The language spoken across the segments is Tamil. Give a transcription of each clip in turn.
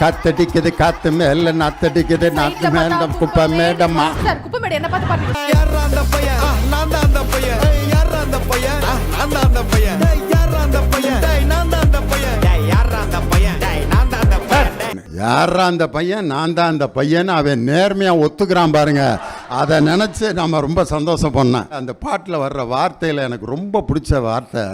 காத்தடிக்குது காத்து மேல நாத்தடிக்குது நாத்து மேல குப்பை மேடமா. சார் குப்பை மேடு என்ன பார்த்து பாருங்க. யாரா அந்த பையன் நான் தான் அந்த பையன் யாரா அந்த பையன் நான் தான் அந்த பையன் யாரா அந்த பையன் நான் தான் அந்த பையன் யாரா அந்த பையன் நான் தான் அந்த பையன் யாரா அந்த பையன் நான் தான் அந்த பையன் அவன் நேர்மையா ஒத்துக்கிறான் பாருங்க. அதை நினைச்சு நம்ம ரொம்ப சந்தோஷம் பண்ணேன். அந்த பாட்டில் வர்ற வார்த்தையில் எனக்கு ரொம்ப பிடிச்ச வார்த்தை,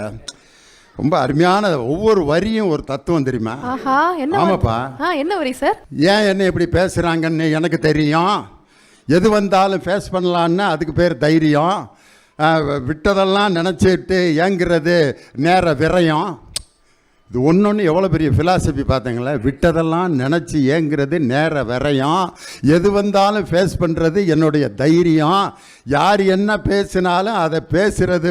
ரொம்ப அருமையான ஒவ்வொரு வரியும் ஒரு தத்துவம் தெரியுமா? ஆஹா, என்ன ஆமாப்பா. என்ன வரி சார்? ஏன் என்ன இப்படி பேசுகிறாங்கன்னு எனக்கு தெரியும். எது வந்தாலும் ஃபேஸ் பண்ணலான்னு அதுக்கு பேர் தைரியம். விட்டதெல்லாம் நினச்சிட்டு ஏங்குறது நேர விரயம். இது ஒன்று எவ்வளோ பெரிய ஃபிலாசபி பார்த்தீங்களா? விட்டதெல்லாம் நினச்சி ஏங்குறது நேர விரயம். எது வந்தாலும் ஃபேஸ் பண்ணுறது என்னுடைய தைரியம். யார் என்ன பேசினாலும் அதை பேசுகிறது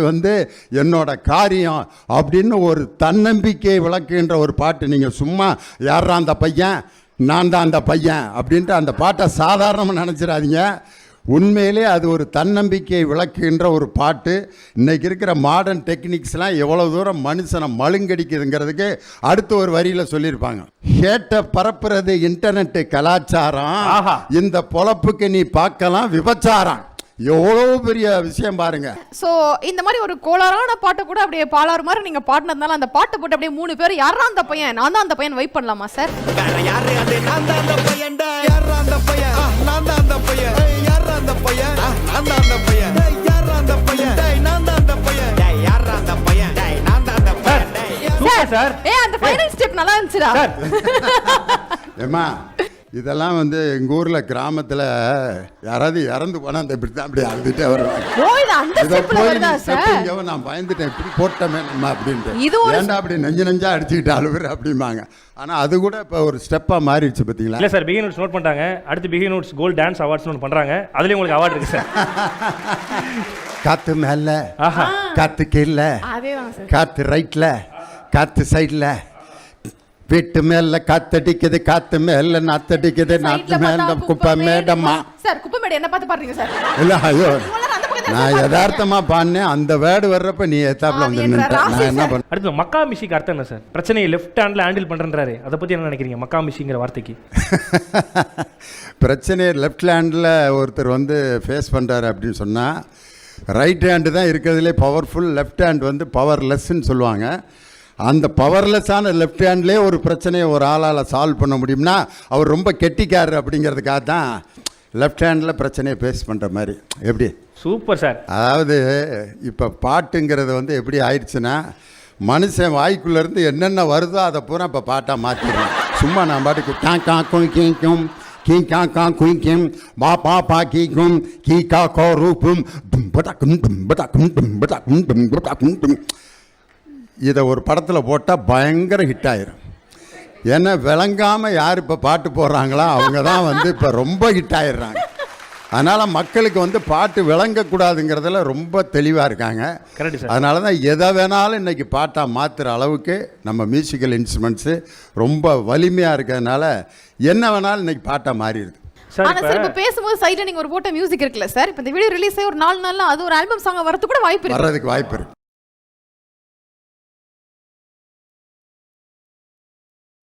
என்னோட காரியம் அப்படின்னு ஒரு தன்னம்பிக்கை விளக்குன்ற ஒரு பாட்டு. நீங்கள் சும்மா யாரா அந்த பையன் நான் தான் அந்த பையன் அப்படின்ட்டு அந்த பாட்டை சாதாரணமாக நினச்சிடாதீங்க. உண்மையிலே அது ஒரு தன்னம்பிக்கையை விளக்குகின்ற ஒரு பாட்டு. இன்றைக்கி இருக்கிற மாடர்ன் டெக்னிக்ஸ்லாம் எவ்வளோ தூரம் மனுஷனை மழுங்கடிக்குதுங்கிறதுக்கு அடுத்த ஒரு வரியில் சொல்லியிருப்பாங்க. ஹேட்டை பரப்புறது இன்டர்நெட்டு கலாச்சாரம், இந்த பொழப்புக்கு நீ பார்க்கலாம் விபச்சாரம். எவ்வளோ பெரிய விஷயம் பாருங்க. ஸோ இந்த மாதிரி ஒரு கோளாறான பாட்டை கூட அப்படியே பாலாறு மாதிரி நீங்கள் பாடினதுனால அந்த பாட்டை போட்டு அப்படியே 3 பேர் யாரா அந்த பையன் நான் தான் அந்த பையன் வைப் பண்ணலாமா சார்? யாரு அது நான் தான் அந்த பையன் யாரா அந்த பையன் நான் தான் அந்த பையன் யாரா அந்த பையன் நான் தான் அந்த பையன் யாரா அந்த பையன் நான் தான் அந்த பையன் யாரா அந்த பையன் நான் தான் அந்த பையன் சார். அந்த ஃபைனல் ஸ்டெப் நல்லா இருந்துச்சுடா. ஏமா இதெல்லாம் எங்கள் ஊரில் கிராமத்தில் யாராவது இறந்து போனால் அந்த இப்படி தான் அப்படி அழுதுட்டே வருவாங்க. நான் பயந்துட்டேன் இப்படி போட்டோமே நம்ம அப்படின்ட்டு ஏன்டா அப்படி நெஞ்சா அடிச்சுக்கிட்டு அழுகுற அப்படிம்பாங்க. ஆனால் அது கூட இப்போ ஒரு ஸ்டெப்பாக மாறிடுச்சு பார்த்தீங்களா? இல்லை சார், பிகி நோட்ஸ் நோட் பண்ணிட்டாங்க. அடுத்து பிகி நோட்ஸ் கோல்டு டான்ஸ் அவார்ட்ஸ் ஒன்று பண்ணுறாங்க. அதுலேயும் உங்களுக்கு அவார்டு இருக்கு சார். காற்று மேலே காற்று கீழே காற்று ரைட்டில் காற்று சைடில் வீட்டு மேல காத்தடிக்குது காத்து மேல நாத்தடிக்குது நாத்து மேல குப்பை மேடமா. சார் குப்பை மேடு என்ன பார்த்து பாருங்க சார். இல்ல ஐயோ, நான் யதார்த்தமா பாடினேன். அந்த வேர்டு வர்றப்ப நீ எத்தாப்புல நான் என்ன பண்ண. அடுத்து மக்கா மிஷிக்கு அர்த்தம் என்ன சார்? பிரச்சனையை லெஃப்ட் ஹேண்ட்ல ஹேண்டில் பண்றேன்றாரு, அதை பத்தி என்ன நினைக்கிறீங்க? மக்கா மிஷிங்கிற வார்த்தைக்கு பிரச்சனையை லெஃப்ட் ஹேண்டில் ஒருத்தர் ஃபேஸ் பண்ணுறாரு அப்படின்னு சொன்னால், ரைட் ஹேண்டு தான் இருக்கிறதுலே பவர்ஃபுல். லெஃப்ட் ஹேண்ட் பவர்லெஸ்ன்னு சொல்லுவாங்க. அந்த பவர்லெஸ்ஸான லெஃப்ட் ஹேண்ட்லேயே ஒரு பிரச்சனையை ஒரு ஆளால் சால்வ் பண்ண முடியும்னா அவர் ரொம்ப கெட்டிக்காரர் அப்படிங்கிறதுக்காக தான் லெஃப்ட் ஹேண்டில் பிரச்சனையை ஃபேஸ் பண்ணுற மாதிரி. எப்படி சூப்பர் சார். அதாவது இப்போ பாட்டுங்கிறது எப்படி ஆயிடுச்சுன்னா, மனுஷன் வாய்க்குள்ளேருந்து என்னென்ன வருதோ அதை பூரா இப்போ பாட்டாக மாற்றிடுறேன். சும்மா நான் பாட்டுக்கு கா கா குயிக்கும் கீ கா கா குயிக்கும் பா பா பா கீக்கும் கீ கா கோ ரூப்பும் இதை ஒரு படத்தில் போட்டால் பயங்கர ஹிட் ஆயிரும். ஏன்னா விளங்காமல் யார் இப்போ பாட்டு போடுறாங்களோ அவங்க தான் இப்போ ரொம்ப ஹிட் ஆயிடுறாங்க. அதனால் மக்களுக்கு பாட்டு விளங்கக்கூடாதுங்கிறதுல ரொம்ப தெளிவாக இருக்காங்க. அதனால தான் எதை வேணாலும் இன்றைக்கி பாட்டாக மாற்றுற அளவுக்கு நம்ம மியூசிக்கல் இன்ஸ்ட்ருமெண்ட்ஸு ரொம்ப வலிமையாக இருக்கிறதுனால என்ன வேணாலும் இன்றைக்கி பாட்டாக மாறிடுது. ஆனா சார் இப்ப பேசும்போது சைடுல நீங்க ஒரு போட்ட மியூசிக் இருக்குல்ல சார், இப்ப இந்த வீடியோ ரிலீஸ் ஆகி ஒரு 4 நாள்ல அது ஒரு ஆல்பம் சாங் வரதுக்கு கூட வாய்ப்பு இருக்கு. வர்றதுக்கு வாய்ப்பு இருக்கு.